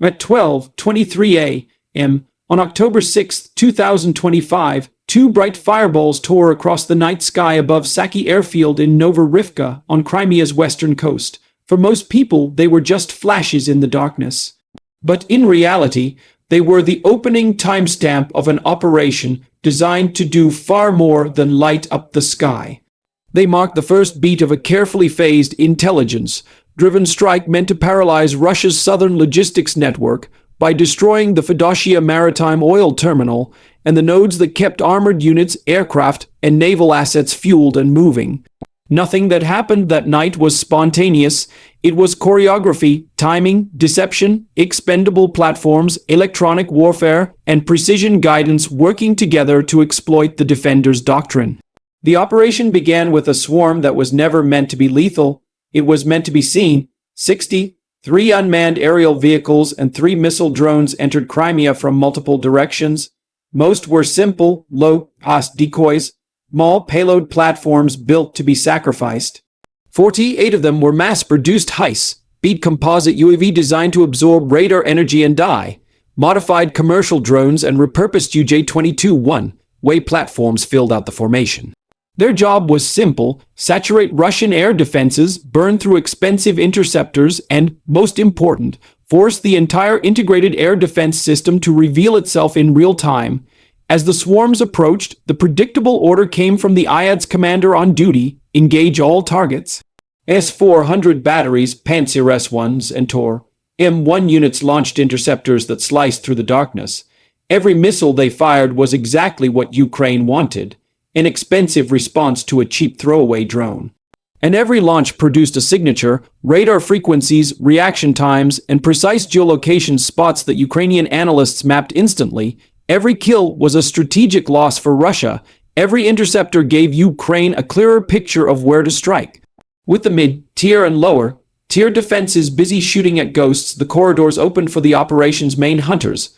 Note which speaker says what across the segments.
Speaker 1: At 12:23 a.m. on October 6, 2025, two bright fireballs tore across the night sky above Saki airfield in Novorivka on Crimea's western coast. For most people, they were just flashes in the darkness. But in reality, they were the opening timestamp of an operation designed to do far more than light up the sky. They marked the first beat of a carefully phased, intelligence-driven strike meant to paralyze Russia's southern logistics network by destroying the Fedosia maritime oil terminal and the nodes that kept armored units, aircraft, and naval assets fueled and moving. Nothing that happened that night was spontaneous. It was choreography, timing, deception, expendable platforms, electronic warfare, and precision guidance working together to exploit the defender's doctrine. The operation began with a swarm that was never meant to be lethal. It was meant to be seen. 3 unmanned aerial vehicles and 3 missile drones entered Crimea from multiple directions. Most were simple, low-cost decoys, small payload platforms built to be sacrificed. 48 of them were mass-produced high-speed composite UAV designed to absorb radar energy and die, modified commercial drones and repurposed UJ-22 one-way platforms filled out the formation. Their job was simple: saturate Russian air defenses, burn through expensive interceptors, and, most important, force the entire integrated air defense system to reveal itself in real time. As the swarms approached, the predictable order came from the IAD's commander on duty: engage all targets. S-400 batteries, Panzer S-1s, and Tor M1 units launched interceptors that sliced through the darkness. Every missile they fired was exactly what Ukraine wanted: an expensive response to a cheap throwaway drone. And every launch produced a signature: radar frequencies, reaction times, and precise geolocation spots that Ukrainian analysts mapped instantly. Every kill was a strategic loss for Russia. Every interceptor gave Ukraine a clearer picture of where to strike. With the mid-tier and lower-tier defenses busy shooting at ghosts, the corridors opened for the operation's main hunters.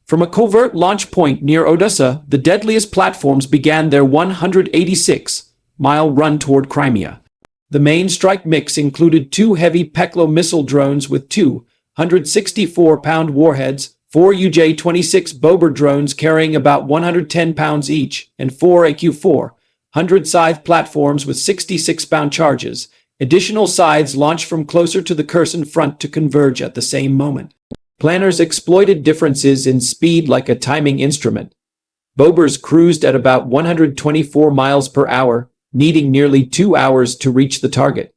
Speaker 1: From a covert launch point near Odessa, the deadliest platforms began their 186-mile run toward Crimea. The main strike mix included 2 heavy Peklo missile drones with 2 164-pound warheads, 4 UJ-26 Bober drones carrying about 110 pounds each, and 4 AQ-400 scythe platforms with 66-pound charges. Additional scythes launched from closer to the Kherson front to converge at the same moment. Planners exploited differences in speed like a timing instrument. Bobers cruised at about 124 miles per hour, needing nearly 2 hours to reach the target.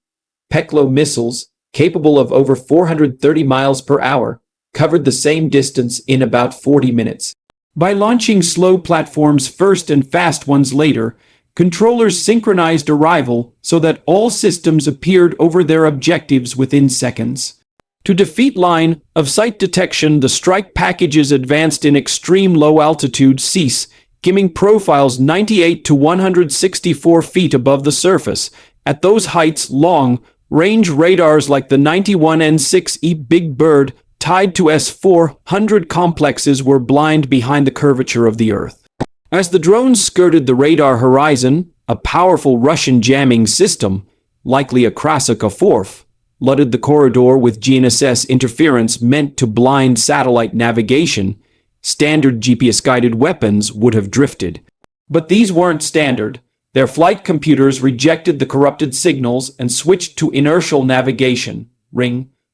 Speaker 1: Peklo missiles, capable of over 430 miles per hour, covered the same distance in about 40 minutes. By launching slow platforms first and fast ones later, controllers synchronized arrival so that all systems appeared over their objectives within seconds. To defeat line of sight detection, the strike packages advanced in extreme low altitude skimming profiles 98 to 164 feet above the surface. At those heights, long-range radars like the 91N6E Big Bird tied to S-400 complexes were blind behind the curvature of the Earth. As the drones skirted the radar horizon, a powerful Russian jamming system, likely a Krasika-4, flooded the corridor with GNSS interference meant to blind satellite navigation. Standard GPS-guided weapons would have drifted. But these weren't standard. Their flight computers rejected the corrupted signals and switched to inertial navigation,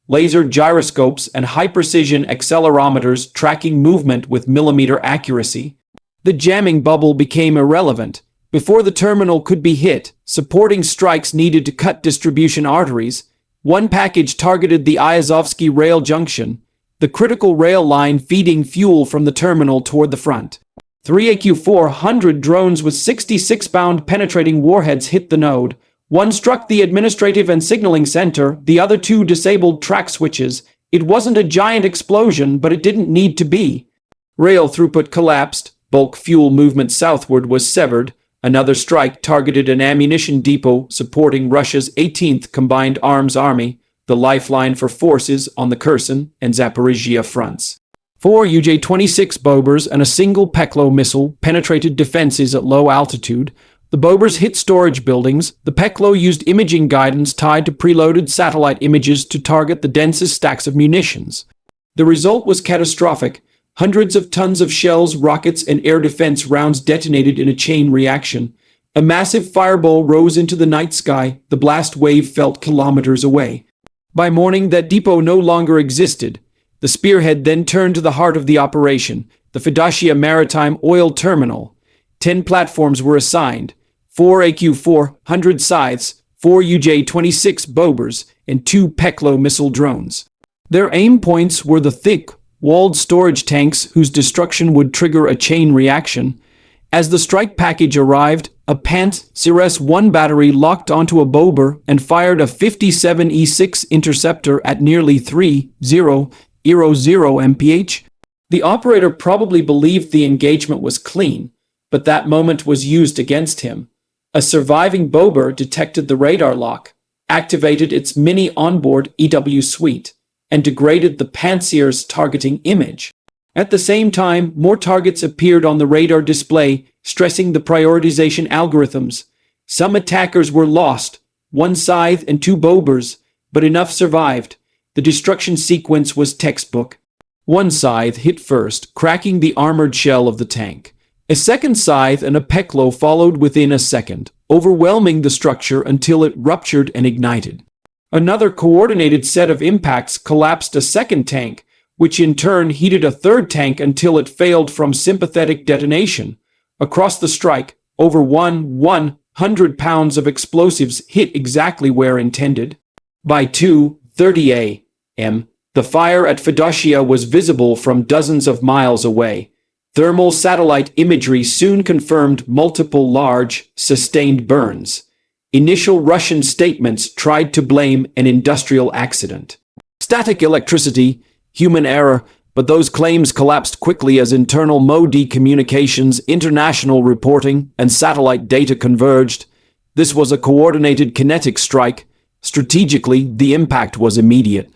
Speaker 1: laser gyroscopes, and high-precision accelerometers tracking movement with millimeter accuracy. The jamming bubble became irrelevant. Before the terminal could be hit, supporting strikes needed to cut distribution arteries. One package targeted the Iazovsky rail junction, the critical rail line feeding fuel from the terminal toward the front. 3 AQ-400 drones with 66-pound penetrating warheads hit the node. One struck the administrative and signaling center, the other 2 disabled track switches. It wasn't a giant explosion, but it didn't need to be. Rail throughput collapsed, bulk fuel movement southward was severed. Another strike targeted an ammunition depot supporting Russia's 18th Combined Arms Army, the lifeline for forces on the Kherson and Zaporizhia fronts. 4 UJ-26 Bobers and a single Peklo missile penetrated defenses at low altitude. The Bobers hit storage buildings. The Peklo used imaging guidance tied to preloaded satellite images to target the densest stacks of munitions. The result was catastrophic. Hundreds of tons of shells, rockets, and air defense rounds detonated in a chain reaction. A massive fireball rose into the night sky, the blast wave felt kilometers away. By morning, that depot no longer existed. The spearhead then turned to the heart of the operation, the Fedosia Maritime Oil Terminal. 10 platforms were assigned, 4 AQ-400 scythes, 4 UJ-26 Bobers, and 2 Peklo missile drones. Their aim points were the thick, walled storage tanks whose destruction would trigger a chain reaction. As the strike package arrived, a Pantsir-1 battery locked onto a Bober and fired a 57E6 interceptor at nearly 3,000 mph. The operator probably believed the engagement was clean, but that moment was used against him. A surviving Bober detected the radar lock, activated its mini onboard EW suite, and degraded the Pantsir's targeting image. At the same time, more targets appeared on the radar display, stressing the prioritization algorithms. Some attackers were lost, 1 scythe and 2 Bobers, but enough survived. The destruction sequence was textbook. 1 scythe hit first, cracking the armored shell of the tank. A second scythe and a Peklo followed within a second, overwhelming the structure until it ruptured and ignited. Another coordinated set of impacts collapsed a second tank, which in turn heated a third tank until it failed from sympathetic detonation. Across the strike, over 100 pounds of explosives hit exactly where intended. By 2:30 a.m., the fire at Fedosia was visible from dozens of miles away. Thermal satellite imagery soon confirmed multiple large, sustained burns. Initial Russian statements tried to blame an industrial accident. Static electricity, human error, but those claims collapsed quickly as internal MOD communications, international reporting, and satellite data converged. This was a coordinated kinetic strike. Strategically, the impact was immediate.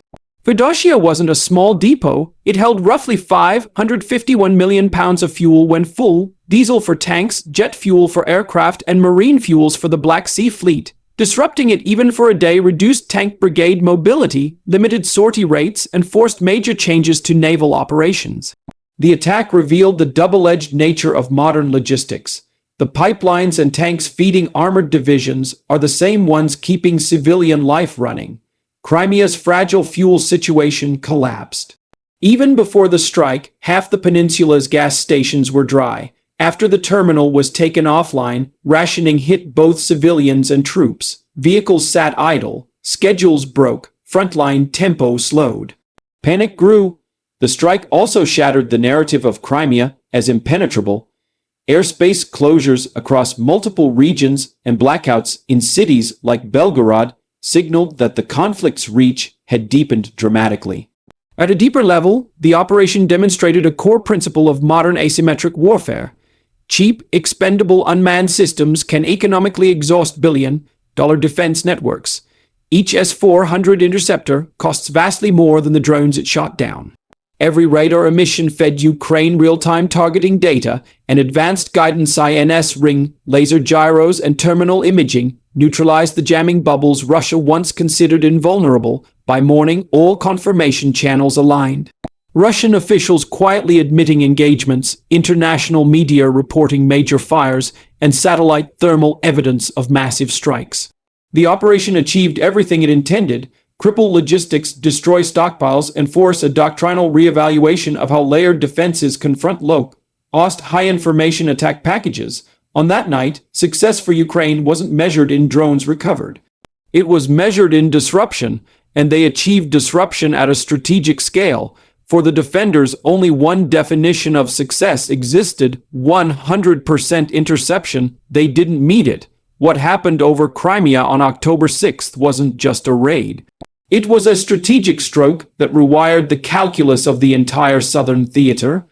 Speaker 1: Fedosia wasn't a small depot. It held roughly 551 million pounds of fuel when full, diesel for tanks, jet fuel for aircraft, and marine fuels for the Black Sea Fleet. Disrupting it even for a day reduced tank brigade mobility, limited sortie rates, and forced major changes to naval operations. The attack revealed the double-edged nature of modern logistics. The pipelines and tanks feeding armored divisions are the same ones keeping civilian life running. Crimea's fragile fuel situation collapsed. Even before the strike, half the peninsula's gas stations were dry. After the terminal was taken offline, rationing hit both civilians and troops. Vehicles sat idle, schedules broke, frontline tempo slowed. Panic grew. The strike also shattered the narrative of Crimea as impenetrable. Airspace closures across multiple regions and blackouts in cities like Belgorod signaled that the conflict's reach had deepened dramatically. At a deeper level, the operation demonstrated a core principle of modern asymmetric warfare. Cheap, expendable unmanned systems can economically exhaust billion-dollar defense networks. Each S-400 interceptor costs vastly more than the drones it shot down. Every radar emission fed Ukraine real-time targeting data, and advanced guidance INS ring, laser gyros, and terminal imaging neutralized the jamming bubbles Russia once considered invulnerable. By morning, all confirmation channels aligned. Russian officials quietly admitting engagements, international media reporting major fires, and satellite thermal evidence of massive strikes. The operation achieved everything it intended: cripple logistics, destroy stockpiles, and force a doctrinal reevaluation of how layered defenses confront low-cost, high-information attack packages. On that night, success for Ukraine wasn't measured in drones recovered. It was measured in disruption, and they achieved disruption at a strategic scale. For the defenders, only one definition of success existed: 100% interception. They didn't meet it. What happened over Crimea on October 6th wasn't just a raid. It was a strategic stroke that rewired the calculus of the entire southern theater.